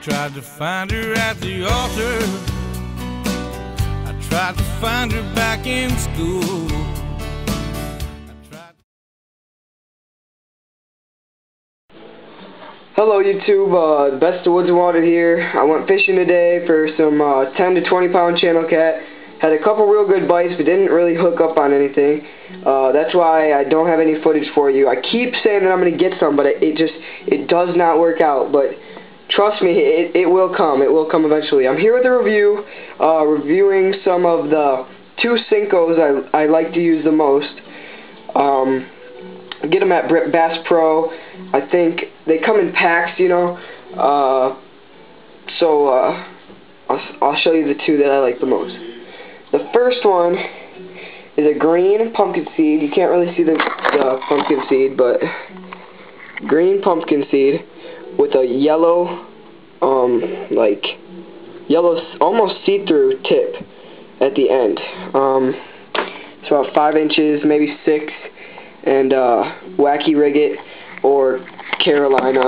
tried to find her at the altar. I tried to find her back in school. Hello YouTube, Best of Woods and Water here. I went fishing today for some 10 to 20 pound channel cat. Had a couple real good bites, but didn't really hook up on anything. That's why I don't have any footage for you. I keep saying that I'm going to get some, but it does not work out. But trust me, it will come. It will come eventually. I'm here with a review, reviewing some of the 2 Senkos I like to use the most. Get them at Bass Pro. I think they come in packs, you know. I'll show you the 2 that I like the most. The first one is a green pumpkin seed. You can't really see the pumpkin seed, but green pumpkin seed with a yellow, yellow, almost see-through tip at the end. It's about 5 inches, maybe 6, and wacky rig it or Carolina,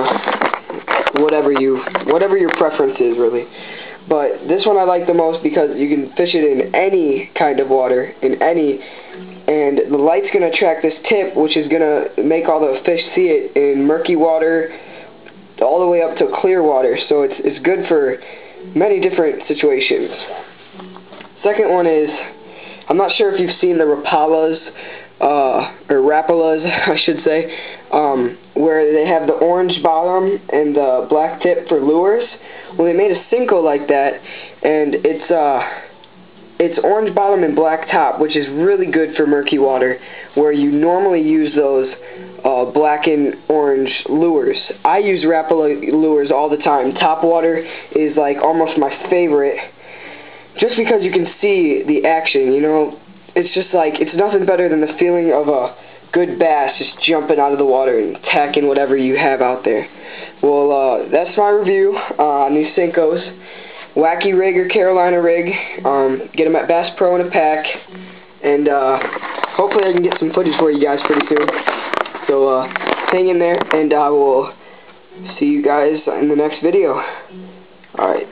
whatever your preference is, really. But this one I like the most because you can fish it in any kind of water, and the light's going to attract this tip, which is going to make all the fish see it in murky water all the way up to clear water. So it's good for many different situations. Second one is, I'm not sure if you've seen the Rapalas, or Rapalas, I should say, where they have the orange bottom and the black tip for lures. Well, they made a Senko like that, and it's orange bottom and black top, which is really good for murky water, where you normally use those black and orange lures. I use Rapala lures all the time. Top water is like almost my favorite, just because you can see the action, you know. It's just like, it's nothing better than the feeling of a good bass just jumping out of the water and attacking whatever you have out there. Well, that's my review on these Senkos. Wacky rig or Carolina rig. Get them at Bass Pro in a pack. And hopefully I can get some footage for you guys pretty soon. So hang in there, and I will see you guys in the next video. Alright.